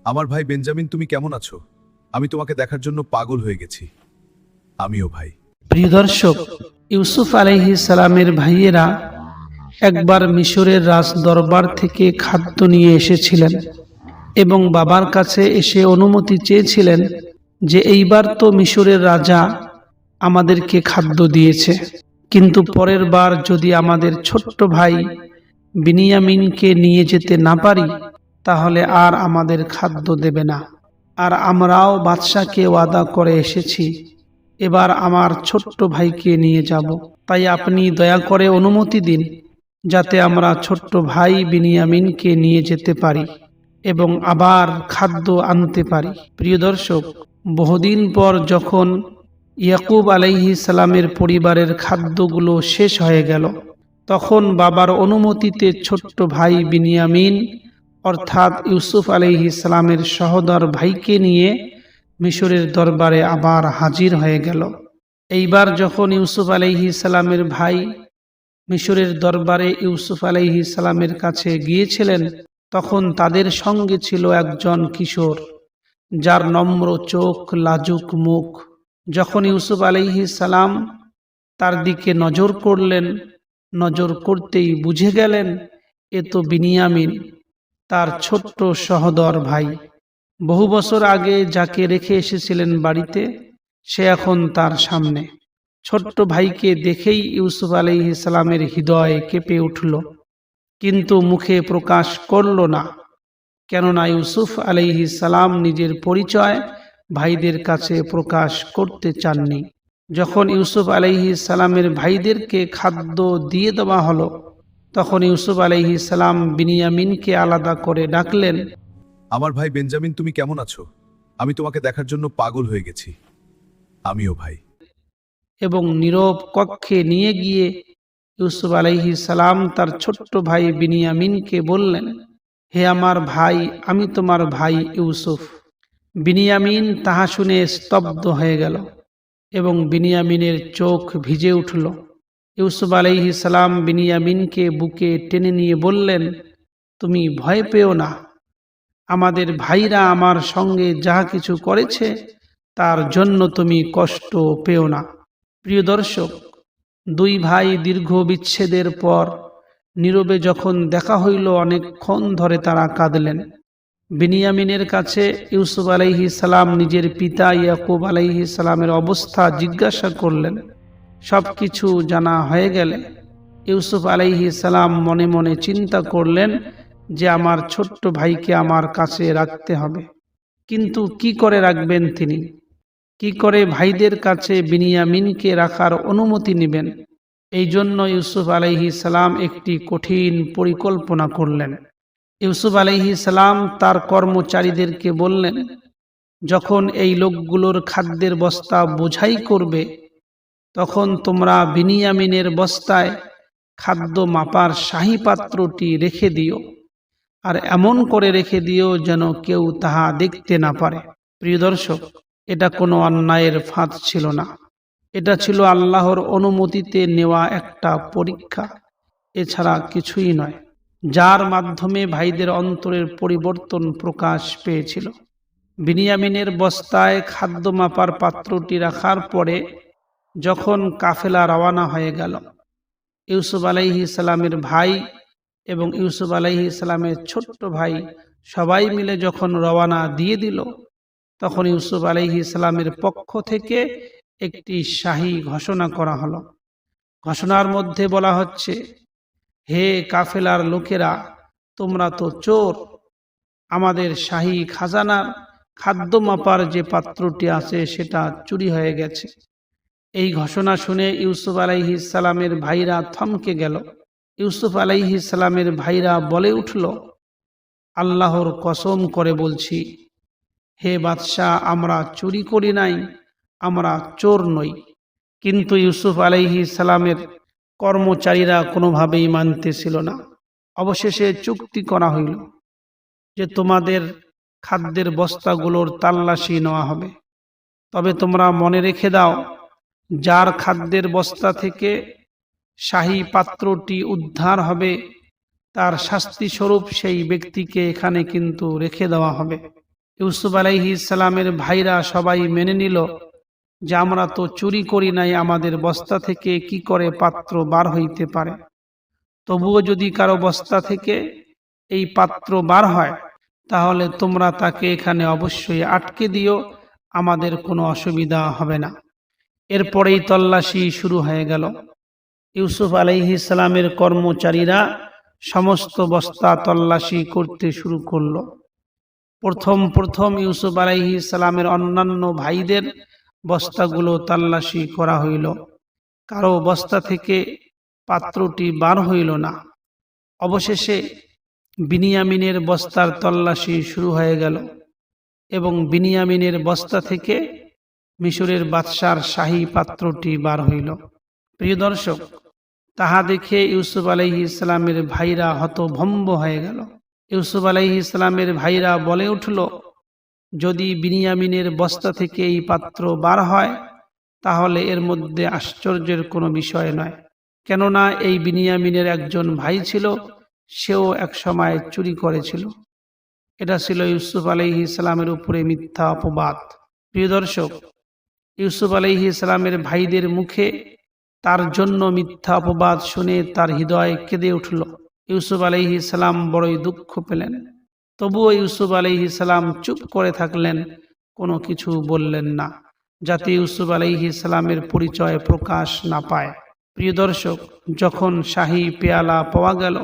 আমার ভাই বেঞ্জামিন, তুমি কেমন আছো? আমি তোমাকে দেখার জন্য পাগল হয়ে গেছি। আমিও ভাই। প্রিয় দর্শক, ইউসুফ আলাইহিস সালামের ভাইয়েরা একবার মিশরের রাজ দরবার থেকে খাদ্য নিয়ে এসেছিলেন এবং বাবার কাছে এসে অনুমতি চেয়েছিলেন যে এইবার তো মিশরের রাজা আমাদেরকে খাদ্য দিয়েছে, কিন্তু পরের বার যদি আমাদের ছোট্ট ভাই বিনিয়ামিনকে নিয়ে যেতে না পারি তাহলে আর আমাদের খাদ্য দেবে না। আর আমরাও বাদশাকে ওয়াদা করে এসেছি, এবার আমার ছোট্ট ভাইকে নিয়ে যাব। তাই আপনি দয়া করে অনুমতি দিন যাতে আমরা ছোট্ট ভাই বিনিয়ামিনকে নিয়ে যেতে পারি এবং আবার খাদ্য আনতে পারি। প্রিয় দর্শক, বহুদিন পর যখন ইয়াকুব আলাইহিস সালামের পরিবারের খাদ্যগুলো শেষ হয়ে গেল, তখন বাবার অনুমতিতে ছোট্ট ভাই বিনিয়ামিন অর্থাৎ ইউসুফ আলাইহিস সালামের সহোদর ভাইকে নিয়ে মিশরের দরবারে আবার হাজির হয়ে গেল। এইবার যখন ইউসুফ আলাইহিস সালামের ভাই মিশরের দরবারে ইউসুফ আলাইহিস সালামের কাছে গিয়েছিলেন, তখন তাদের সঙ্গে ছিল একজন কিশোর যার নম্র চোখ, লাজুক মুখ। যখন ইউসুফ আলাইহিস সালাম তার দিকে নজর করলেন, নজর করতেই বুঝে গেলেন এ তো বিনিয়ামিন, তার ছোট্ট সহোদর ভাই। বহু বছর আগে যাকে রেখে এসেছিলেন বাড়িতে, সে এখন তার সামনে। ছোট্ট ভাইকে দেখেই ইউসুফ আলাইহিস সালামের হৃদয় কেঁপে উঠল, কিন্তু মুখে প্রকাশ করল না, কেননা ইউসুফ আলাইহিস সালাম নিজের পরিচয় ভাইদের কাছে প্রকাশ করতে চাননি। যখন ইউসুফ আলাইহিস সালামের ভাইদেরকে খাদ্য দিয়ে দেওয়া হলো, তখন ইউসুফ আলাইহিস সালাম বিনিয়ামিনকে আলাদা করে ডাকলেন। আমার ভাই বেঞ্জামিন, তুমি কেমন আছো? আমি তোমাকে দেখার জন্য পাগল হয়ে গেছি। আমিও ভাই। এবং নীরব কক্ষে নিয়ে গিয়ে ইউসুফ আলাইহিস সালাম তার ছোট্ট ভাই বিনিয়ামিনকে বললেন, হে আমার ভাই, আমি তোমার ভাই ইউসুফ। বিনিয়ামিন তাহা শুনে স্তব্ধ হয়ে গেল এবং বিনিয়ামিনের চোখ ভিজে উঠল। ইউসুফ আলাইহিস সালাম বিনিয়ামিনকে বুকে টেনে নিয়ে বললেন, তুমি ভয় পেও না, আমাদের ভাইরা আমার সঙ্গে যাহা কিছু করেছে তার জন্য তুমি কষ্ট পেও না। প্রিয় দর্শক, দুই ভাই দীর্ঘ বিচ্ছেদের পর নীরবে যখন দেখা হইল, অনেকক্ষণ ধরে তারা কাঁদলেন। বিনিয়ামিনের কাছে ইউসুফ আলাইহিস সালাম নিজের পিতা ইয়াকুব আলাইহিস সালামের অবস্থা জিজ্ঞাসা করলেন। সব কিছু জানা হয়ে গেলে ইউসুফ আলাইহিস সালাম মনে মনে চিন্তা করলেন যে আমার ছোট্ট ভাইকে আমার কাছে রাখতে হবে। কিন্তু কি করে রাখবেন তিনি? কি করে ভাইদের কাছে বিনিয়ামিনকে রাখার অনুমতি নেবেন? এই জন্য ইউসুফ আলাইহিস সালাম একটি কঠিন পরিকল্পনা করলেন। ইউসুফ আলাইহিস সালাম তার কর্মচারীদেরকে বললেন, যখন এই লোকগুলোর খাদ্যের বস্তা বোঝাই করবে, তখন তোমরা বিনিয়ামিনের বস্তায় খাদ্য মাপার শাহী পাত্রটি রেখে দিও, আর এমন করে রেখে দিও যেন কেউ তাহা দেখতে না পারে। প্রিয় দর্শক, এটা কোনো অন্যায়ের ফাঁদ ছিল না, এটা ছিল আল্লাহর অনুমতিতে নেওয়া একটা পরীক্ষা, এছাড়া কিছুই নয়, যার মাধ্যমে ভাইদের অন্তরের পরিবর্তন প্রকাশ পেয়েছিল। বিনিয়ামিনের বস্তায় খাদ্য মাপার পাত্রটি রাখার পরে যখন কাফেলা রওয়ানা হয়ে গেল, ইউসুফ আলাইহিস সালামের ভাই এবং ইউসুফ আলাইহিস সালামের ছোট্ট ভাই সবাই মিলে যখন রওয়ানা দিয়ে দিল, তখন ইউসুফ আলাইহিস সালামের পক্ষ থেকে একটি শাহী ঘোষণা করা হলো। ঘোষণার মধ্যে বলা হচ্ছে, হে কাফেলার লোকেরা, তোমরা তো চোর, আমাদের শাহী খাজানার খাদ্য মাপার যে পাত্রটি আছে সেটা চুরি হয়ে গেছে। এই ঘোষণা শুনে ইউসুফ আলাইহিস সালামের ভাইরা থমকে গেল। ইউসুফ আলাইহিস সালামের ভাইরা বলে উঠল, আল্লাহর কসম করে বলছি, হে বাদশাহ, আমরা চুরি করি নাই, আমরা চোর নই। কিন্তু ইউসুফ আলাইহিস সালামের কর্মচারীরা কোনোভাবেই মানতেছিল না। অবশেষে চুক্তি করা হইল যে তোমাদের খাদ্যের বস্তাগুলোর তাল্লাশি নেওয়া হবে, তবে তোমরা মনে রেখে দাও, যার খাদ্যের বস্তা থেকে শাহী পাত্রটি উদ্ধার হবে তার শাস্তি স্বরূপ সেই ব্যক্তিকে এখানে কিন্তু রেখে দেওয়া হবে। ইউসুফ আলাইহিস সালামের ভাইরা সবাই মেনে নিল যে আমরা তো চুরি করি নাই, আমাদের বস্তা থেকে কি করে পাত্র বার হইতে পারে। তবুও যদি কারো বস্তা থেকে এই পাত্র বার হয় তাহলে তোমরা তাকে এখানে অবশ্যই আটকে দিও, আমাদের কোনো অসুবিধা হবে না। এরপরেই তল্লাশি শুরু হয়ে গেল। ইউসুফ আলাইহিস সালামের কর্মচারীরা সমস্ত বস্তা তল্লাশি করতে শুরু করলো। প্রথম ইউসুফ আলাইহিস সালামের অন্যান্য ভাইদের বস্তাগুলো তল্লাশি করা হইল, কারো বস্তা থেকে পাত্রটি বার হইল না। অবশেষে বিনিয়ামিনের বস্তার তল্লাশি শুরু হয়ে গেল এবং বিনিয়ামিনের বস্তা থেকে মিশরের বাদশার শাহী পাত্রটি বার হইল। প্রিয় দর্শক, তাহা দেখে ইউসুফ আলাইহিস সালামের ভাইরা হতভম্ব হয়ে গেল। ইউসুফ আলাইহিস সালামের ভাইরা বলে উঠল, যদি বিনিয়ামিনের বস্তা থেকে এই পাত্র বার হয় তাহলে এর মধ্যে আশ্চর্যের কোনো বিষয় নয়, কেননা এই বিনিয়ামিনের একজন ভাই ছিল, সেও এক সময় চুরি করেছিল। এটা ছিল ইউসুফ আলাইহিস সালামের উপরে মিথ্যা অপবাদ। প্রিয় দর্শক, ইউসুফ আলাইহিস সালামের ভাইদের মুখে তার জন্য মিথ্যা অপবাদ শুনে তার হৃদয় কেঁদে উঠল। ইউসুফ আলাইহিস সালাম বড়ই দুঃখ পেলেন। তবুও ইউসুফ আলাইহিস সালাম চুপ করে থাকলেন, কোনো কিছু বললেন না, যাতে ইউসুফ আলাইহিস সালামের পরিচয় প্রকাশ না পায়। প্রিয় দর্শক, যখন শাহী পেয়ালা পাওয়া গেল,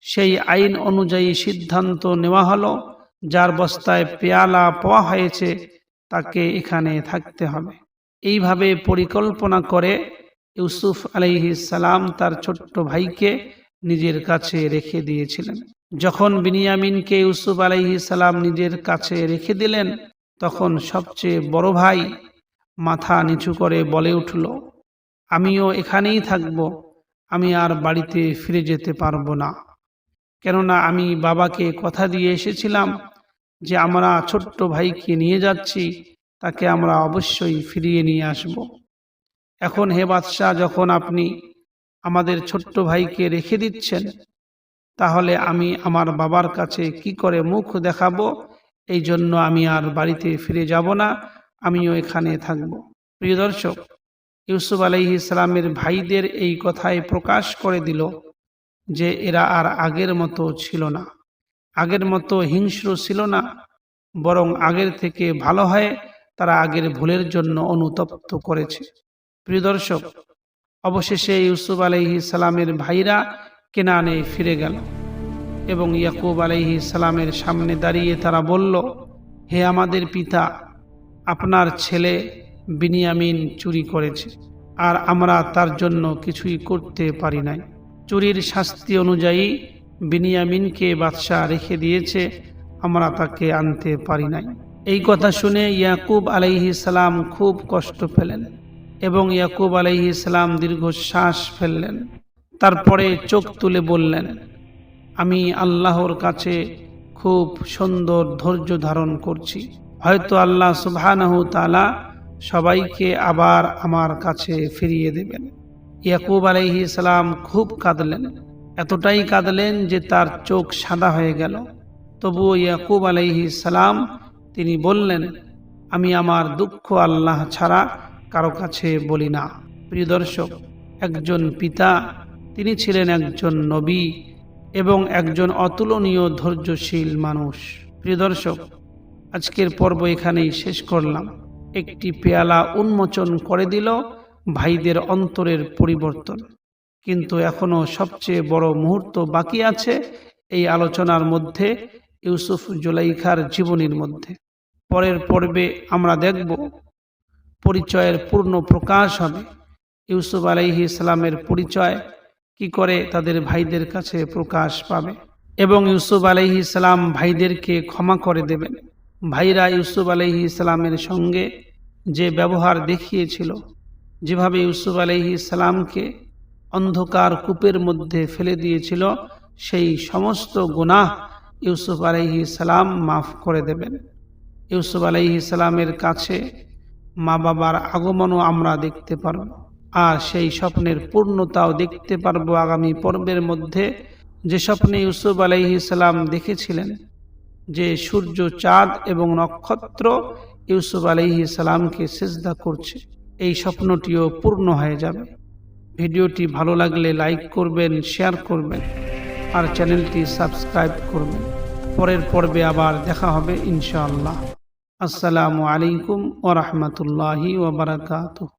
সেই আইন অনুযায়ী সিদ্ধান্ত নেওয়া হলো, যার বস্তায় পেয়ালা পাওয়া হয়েছে তাকে এখানে থাকতে হবে। এইভাবে পরিকল্পনা করে ইউসুফ আলাইহিস সালাম তার ছোট্ট ভাইকে নিজের কাছে রেখে দিয়েছিলেন। যখন বিনিয়ামিনকে ইউসুফ আলাইহিস সালাম নিজের কাছে রেখে দিলেন, তখন সবচেয়ে বড় ভাই মাথা নিচু করে বলে উঠল, আমিও এখানেই থাকব, আমি আর বাড়িতে ফিরে যেতে পারবো না, কেননা আমি বাবাকে কথা দিয়ে এসেছিলাম যে আমরা ছোট্ট ভাইকে নিয়ে যাচ্ছি, তাকে আমরা অবশ্যই ফিরিয়ে নিয়ে আসব। এখন হে বাদশাহ, যখন আপনি আমাদের ছোট্ট ভাইকে রেখে দিচ্ছেন, তাহলে আমি আমার বাবার কাছে কি করে মুখ দেখাবো? এই জন্য আমি আর বাড়িতে ফিরে যাব না, আমিও এখানে থাকব। প্রিয় দর্শক, ইউসুফ আলাইহিস সালামের ভাইদের এই কথাই প্রকাশ করে দিল যে এরা আর আগের মতো ছিল না, আগের মতো হিংস্র ছিল না, বরং আগের থেকে ভালো হয়ে তারা আগের ভুলের জন্য অনুতপ্ত করেছে। প্রিয় দর্শক, অবশেষে ইউসুফ আলাইহিস সালামের ভাইরা কেনানে ফিরে গেল এবং ইয়াকুব আলাইহিস সালামের সামনে দাঁড়িয়ে তারা বলল, হে আমাদের পিতা, আপনার ছেলে বিনিয়ামিন চুরি করেছে, আর আমরা তার জন্য কিছুই করতে পারি নাই। চুরির শাস্তি অনুযায়ী বিনিয়ামিনকে বাদশাহ রেখে দিয়েছে, আমরা তাকে আনতে পারি নাই। এই কথা শুনে ইয়াকুব আলাইহিস সালাম খুব কষ্ট পেলেন এবং ইয়াকুব আলাইহিস সালাম দীর্ঘশ্বাস ফেললেন। তারপরে চোখ তুলে বললেন, আমি আল্লাহর কাছে খুব সুন্দর ধৈর্য ধারণ করছি, হয়তো আল্লাহ সুবহানাহু তাআলা সবাইকে আবার আমার কাছে ফিরিয়ে দেবেন। ইয়াকুব আলাইহিস সালাম খুব কাঁদলেন, এতটাই কাঁদলেন যে তার চোখ সাদা হয়ে গেল। তবুও ইয়াকুব আলাইহিস সালাম তিনি বললেন, আমি আমার দুঃখ আল্লাহ ছাড়া কারো কাছে বলি না। প্রিয় দর্শক, একজন পিতা, তিনি ছিলেন একজন নবী এবং একজন অতুলনীয় ধৈর্যশীল মানুষ। প্রিয় দর্শক, আজকের পর্ব এখানেই শেষ করলাম। একটি পেয়ালা উন্মোচন করে দিল ভাইদের অন্তরের পরিবর্তন, কিন্তু এখনো সবচেয়ে বড় মুহূর্ত বাকি আছে এই আলোচনার মধ্যে, ইউসুফ জুলাইখার জীবনীর মধ্যে। পরের পর্বে আমরা দেখব পরিচয়ের পূর্ণ প্রকাশ হবে, ইউসুফ আলাইহিস সালামের পরিচয় কি করে তাদের ভাইদের কাছে প্রকাশ পাবে এবং ইউসুফ আলাইহিস সালাম ভাইদেরকে ক্ষমা করে দেবেন। ভাইরা ইউসুফ আলাইহিস সালামের সঙ্গে যে ব্যবহার দেখিয়েছিল, যেভাবে ইউসুফ আলাইহিস সালামকে অন্ধকার কূপের মধ্যে ফেলে দিয়েছিল, সেই সমস্ত গুনাহ ইউসুফ আলাইহিস সালাম মাফ করে দেবেন। ইউসুফ আলাইহিস সালামের কাছে মা বাবার আগমনও আমরা দেখতে পারব, আর সেই স্বপ্নের পূর্ণতাও দেখতে পারবো আগামী পর্বের মধ্যে। যে স্বপ্নে ইউসুফ আলাইহিস সালাম দেখেছিলেন যে সূর্য, চাঁদ এবং নক্ষত্র ইউসুফ আলাইহিস সালামকে সিজদা করছে। এই স্বপ্নটিও পূর্ণ হয়ে যাবে। ভিডিওটি ভালো লাগলে লাইক করবেন, শেয়ার করবেন আর চ্যানেলটি সাবস্ক্রাইব করবেন। পরের পর্বে আবার দেখা হবে ইনশাআল্লাহ। আসসালামু আলাইকুম ওয়া রাহমাতুল্লাহি ওয়া বারাকাতুহু।